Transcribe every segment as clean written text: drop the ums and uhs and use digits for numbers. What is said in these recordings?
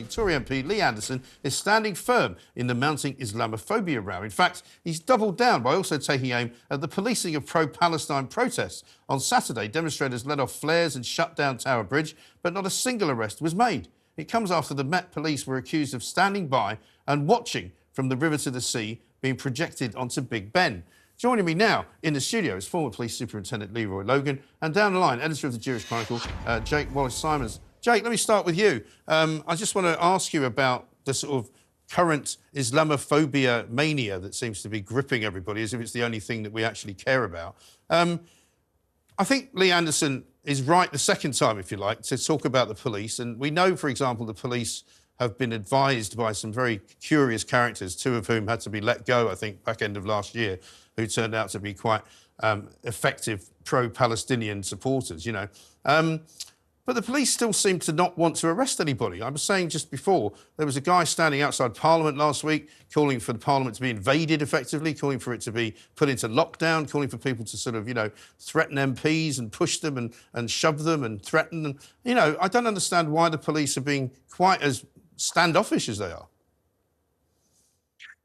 Tory MP Lee Anderson is standing firm in the mounting Islamophobia row. In fact, he's doubled down by also taking aim at the policing of pro-Palestine protests. On Saturday, demonstrators let off flares and shut down Tower Bridge, but not a single arrest was made. It comes after the Met Police were accused of standing by and watching from the river to the sea being projected onto Big Ben. Joining me now in the studio is former Police Superintendent Leroy Logan and down the line, editor of the Jewish Chronicle, Wallis. Jake, let me start with you. I just want to ask you about the sort of current Islamophobia mania that seems to be gripping everybody, as if it's the only thing that we actually care about. I think Lee Anderson is right the second time, if you like, to talk about the police. And we know, for example, the police have been advised by some very curious characters, two of whom had to be let go, I think, back end of last year, who turned out to be quite effective pro-Palestinian supporters, you know. But the police still seem to not want to arrest anybody. I was saying just before, there was a guy standing outside Parliament last week calling for the Parliament to be invaded effectively, calling for it to be put into lockdown, calling for people to sort of, you know, threaten MPs and push them and shove them and threaten them. You know, I don't understand why the police are being quite as standoffish as they are.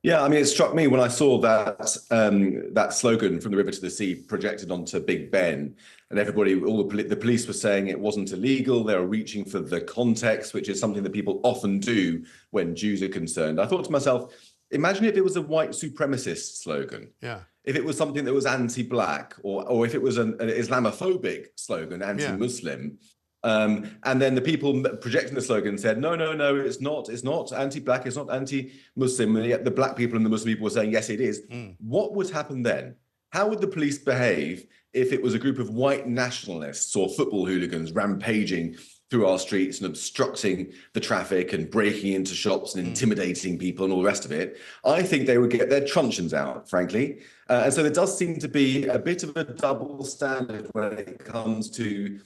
Yeah, I mean, it struck me when I saw that slogan "From the river to the sea" projected onto Big Ben, and everybody, all the police were saying it wasn't illegal. They were reaching for the context, which is something that people often do when Jews are concerned. I thought to myself, imagine if it was a white supremacist slogan. Yeah. If it was something that was anti-black, or if it was an Islamophobic slogan, anti-Muslim. Yeah. And then the people projecting the slogan said, no, it's not anti-black, it's not anti-Muslim, and yet the black people and the Muslim people were saying, yes, it is. What would happen then? How would the police behave if it was a group of white nationalists or football hooligans rampaging through our streets and obstructing the traffic and breaking into shops and intimidating people and all the rest of it? I think they would get their truncheons out, frankly. And so there does seem to be a bit of a double standard when it comes to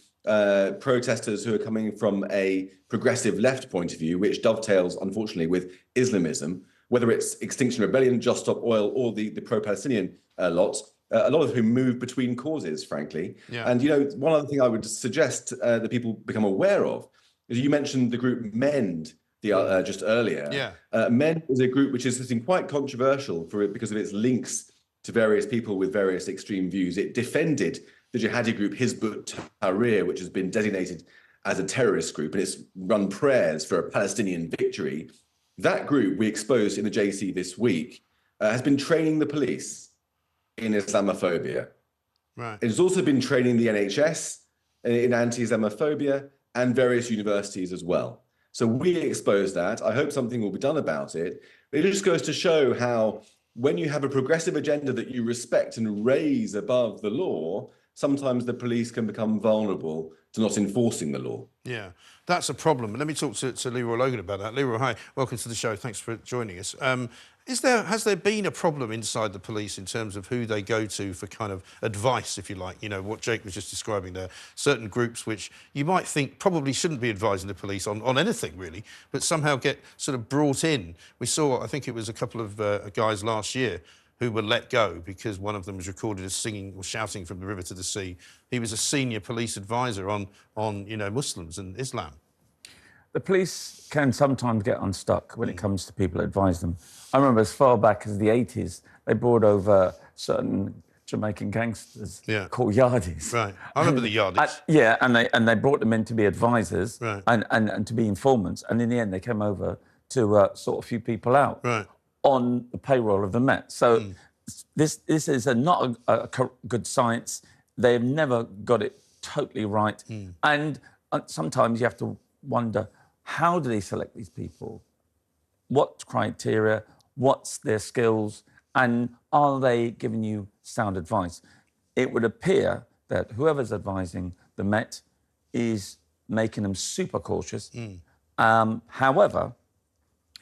protesters who are coming from a progressive left point of view, which dovetails, unfortunately, with Islamism, whether it's Extinction Rebellion, Just Stop Oil, or the pro-Palestinian lot, a lot of whom move between causes, frankly. Yeah. And, you know, one other thing I would suggest that people become aware of is you mentioned the group MEND just earlier. Yeah. MEND is a group which is something quite controversial because of its links to various people with various extreme views. It defended the jihadi group Hizb ut-Tahrir, which has been designated as a terrorist group, and it's run prayers for a Palestinian victory. That group we exposed in the JC this week has been training the police in Islamophobia. Right. It has also been training the NHS in anti-Islamophobia and various universities as well. So we exposed that. I hope something will be done about it. But it just goes to show how when you have a progressive agenda that you respect and raise above the law, sometimes the police can become vulnerable to not enforcing the law. Yeah, that's a problem. Let me talk to Leroy Logan about that. Leroy, hi, welcome to the show. Thanks for joining us. Has there been a problem inside the police in terms of who they go to for kind of advice, if you like? You know, what Jake was just describing there, certain groups which you might think probably shouldn't be advising the police on anything, really, but somehow get sort of brought in. We saw, I think it was a couple of guys last year who were let go because one of them was recorded as singing or shouting from the river to the sea. He was a senior police advisor on you know, Muslims and Islam. The police can sometimes get unstuck when it comes to people who advise them. I remember as far back as the 80s, they brought over certain Jamaican gangsters called Yardis. Right, I remember the Yardis. Yeah, and they brought them in to be advisors right. and to be informants. And in the end, they came over to sort a few people out. Right. On the payroll of the Met. So this is not a good science. They've never got it totally right. And sometimes you have to wonder, how do they select these people? What criteria? What's their skills? And are they giving you sound advice? It would appear that whoever's advising the Met is making them super cautious. However,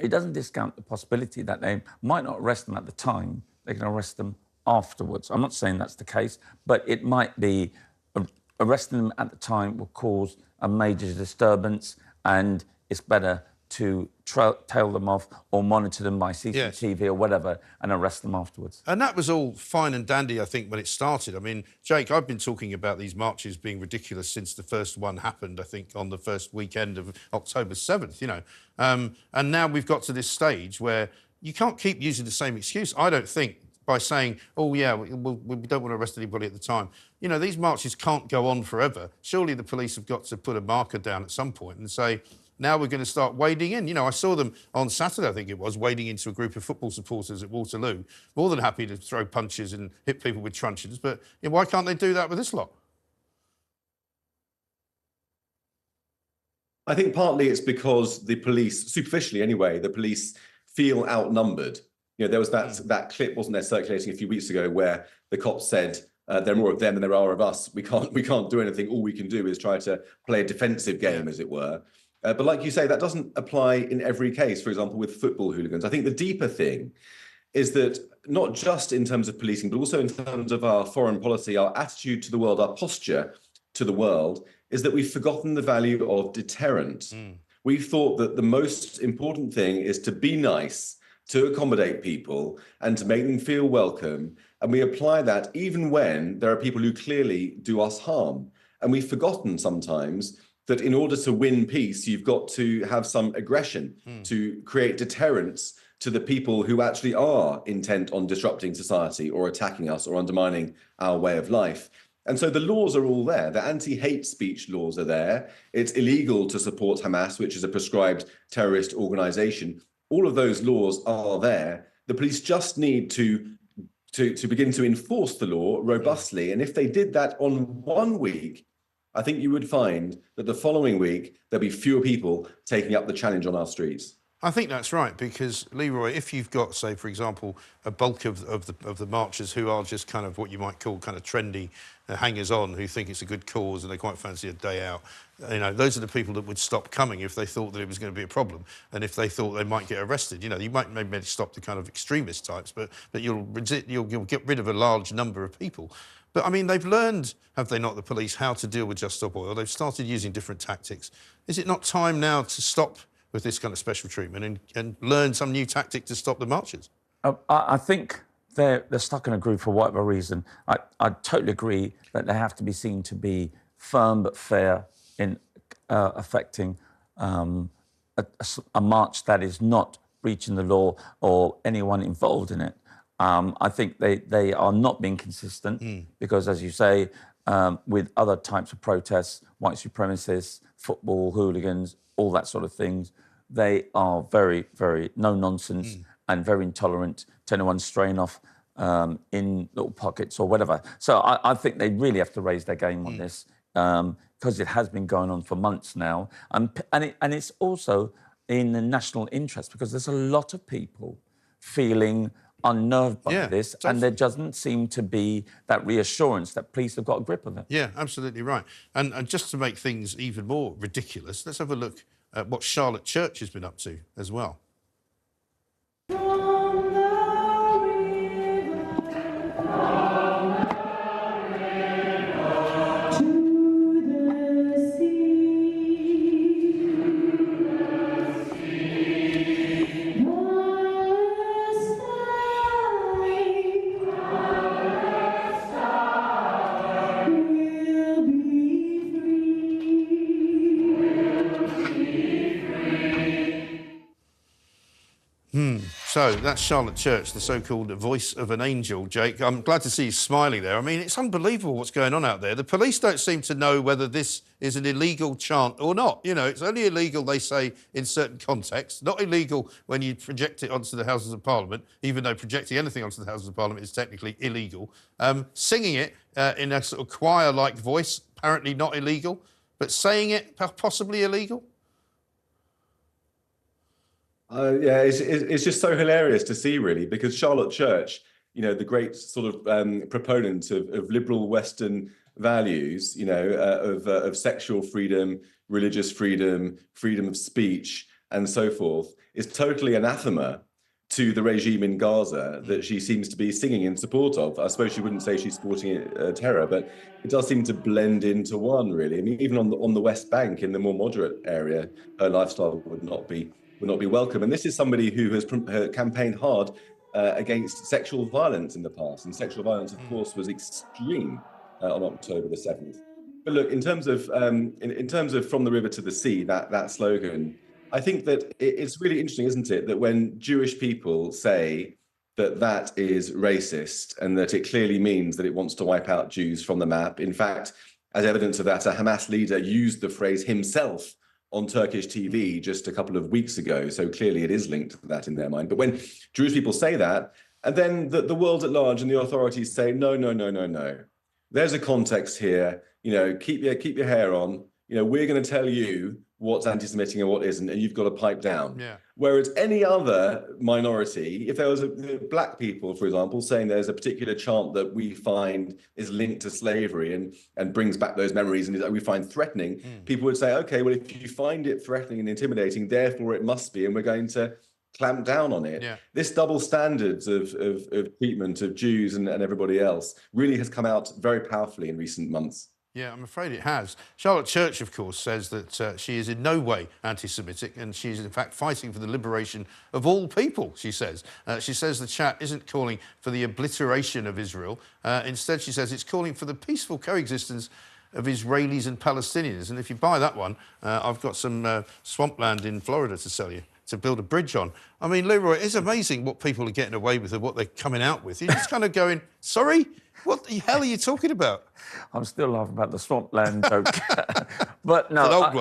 it doesn't discount the possibility that they might not arrest them at the time. They can arrest them afterwards. I'm not saying that's the case, but it might be arresting them at the time will cause a major disturbance, and it's better to tail them off or monitor them by CCTV or whatever and arrest them afterwards. And that was all fine and dandy, I think, when it started. I mean, Jake, I've been talking about these marches being ridiculous since the first one happened, I think, on the first weekend of October 7th, you know. And now we've got to this stage where you can't keep using the same excuse, I don't think, by saying, oh, yeah, we don't want to arrest anybody at the time. You know, these marches can't go on forever. Surely the police have got to put a marker down at some point and say, now we're going to start wading in. You know, I saw them on Saturday, I think it was, wading into a group of football supporters at Waterloo, more than happy to throw punches and hit people with truncheons. But you know, why can't they do that with this lot? I think partly it's because the police, superficially anyway, the police feel outnumbered. You know, there was that clip, wasn't there, circulating a few weeks ago where the cops said, there are more of them than there are of us. We can't do anything. All we can do is try to play a defensive game, as it were. But like you say, that doesn't apply in every case, for example, with football hooligans. I think the deeper thing is that not just in terms of policing, but also in terms of our foreign policy, our attitude to the world, our posture to the world, is that we've forgotten the value of deterrence. We've thought that the most important thing is to be nice, to accommodate people and to make them feel welcome. And we apply that even when there are people who clearly do us harm. And we've forgotten sometimes that in order to win peace, you've got to have some aggression to create deterrence to the people who actually are intent on disrupting society or attacking us or undermining our way of life. And so the laws are all there. The anti-hate speech laws are there. It's illegal to support Hamas, which is a proscribed terrorist organization. All of those laws are there. The police just need to begin to enforce the law robustly. And if they did that on 1 week, I think you would find that the following week, there'll be fewer people taking up the challenge on our streets. I think that's right, because, Leroy, if you've got, say, for example, a bulk of the marchers who are just kind of what you might call kind of trendy hangers-on, who think it's a good cause and they quite fancy a day out, you know, those are the people that would stop coming if they thought that it was going to be a problem and if they thought they might get arrested. You know, you might maybe stop the kind of extremist types, but you'll get rid of a large number of people. But, I mean, they've learned, have they not, the police, how to deal with Just Stop Oil. They've started using different tactics. Is it not time now to stop with this kind of special treatment and learn some new tactic to stop the marches? I think they're stuck in a groove for whatever reason. I totally agree that they have to be seen to be firm but fair in affecting a march that is not breaching the law or anyone involved in it. I think they are not being consistent because, as you say, with other types of protests, white supremacists, football hooligans, all that sort of things, they are very, very no-nonsense and very intolerant to anyone straying off in little pockets or whatever. So I think they really have to raise their game on this because it has been going on for months now. And it's also in the national interest because there's a lot of people feeling unnerved by this, and there doesn't seem to be that reassurance that police have got a grip of it. Yeah, absolutely right. And just to make things even more ridiculous, let's have a look at what Charlotte Church has been up to as well. So that's Charlotte Church, the so-called voice of an angel, Jake. I'm glad to see you smiling there. I mean, it's unbelievable what's going on out there. The police don't seem to know whether this is an illegal chant or not. You know, it's only illegal, they say, in certain contexts. Not illegal when you project it onto the Houses of Parliament, even though projecting anything onto the Houses of Parliament is technically illegal. Singing it in a sort of choir-like voice, apparently not illegal, but saying it possibly illegal. Yeah, it's just so hilarious to see, really, because Charlotte Church, you know, the great sort of proponent of liberal Western values, you know, of sexual freedom, religious freedom, freedom of speech, and so forth, is totally anathema to the regime in Gaza that she seems to be singing in support of. I suppose she wouldn't say she's supporting terror, but it does seem to blend into one, really. I mean, even on the West Bank, in the more moderate area, her lifestyle would not be welcome. And this is somebody who has campaigned hard against sexual violence in the past, and sexual violence, of course, was extreme on October the 7th. But look, in terms of from the river to the sea, that slogan, I think that it's really interesting, isn't it, that when Jewish people say that is racist and that it clearly means that it wants to wipe out Jews from the map. In fact, as evidence of that, a Hamas leader used the phrase himself on Turkish TV just a couple of weeks ago. So clearly it is linked to that in their mind. But when Jewish people say that, and then the world at large and the authorities say, no. There's a context here. Keep your hair on. We're going to tell you what's anti-Semitic and what isn't, and you've got to pipe down. Yeah. Whereas any other minority, if there was black people, for example, saying there's a particular chant that we find is linked to slavery and brings back those memories and that we find threatening, people would say, okay, well, if you find it threatening and intimidating, therefore it must be, and we're going to clamp down on it. Yeah. This double standards of treatment of Jews and everybody else really has come out very powerfully in recent months. Yeah, I'm afraid it has. Charlotte Church, of course, says that she is in no way anti-Semitic, and she is in fact fighting for the liberation of all people, she says. She says the chat isn't calling for the obliteration of Israel. Instead, she says it's calling for the peaceful coexistence of Israelis and Palestinians. And if you buy that one, I've got some swampland in Florida to sell you to build a bridge on. I mean, Leroy, it's amazing what people are getting away with and what they're coming out with. You're just kind of going, sorry? What the hell are you talking about? I'm still laughing about the swampland joke. But no,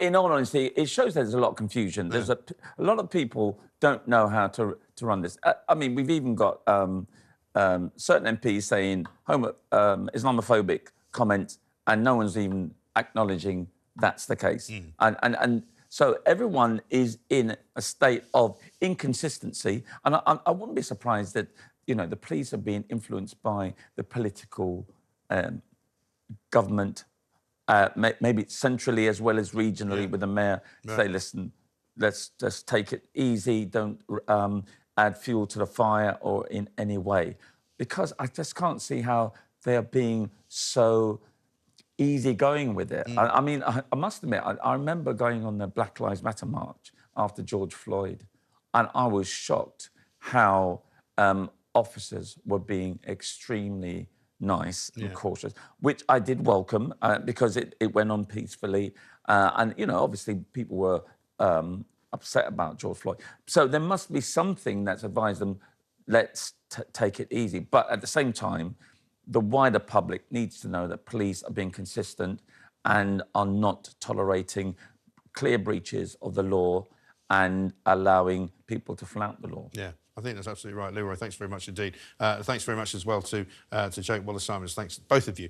in all honesty, it shows there's a lot of confusion. There's a lot of people don't know how to run this. I mean, we've even got certain MPs saying Islamophobic comments, and no one's even acknowledging that's the case. And so everyone is in a state of inconsistency. And I wouldn't be surprised that, the police are being influenced by the political government, maybe centrally as well as regionally, with the mayor say, listen, let's just take it easy, don't add fuel to the fire or in any way. Because I just can't see how they are being so easygoing with it. I mean, I must admit, I remember going on the Black Lives Matter march after George Floyd, and I was shocked how officers were being extremely nice and cautious, which I did welcome because it went on peacefully. And, obviously people were upset about George Floyd. So there must be something that's advised them, let's take it easy. But at the same time, the wider public needs to know that police are being consistent and are not tolerating clear breaches of the law and allowing people to flout the law. Yeah, I think that's absolutely right. Leroy, thanks very much indeed. Thanks very much as well to Jake Wallis-Simons. Thanks, both of you.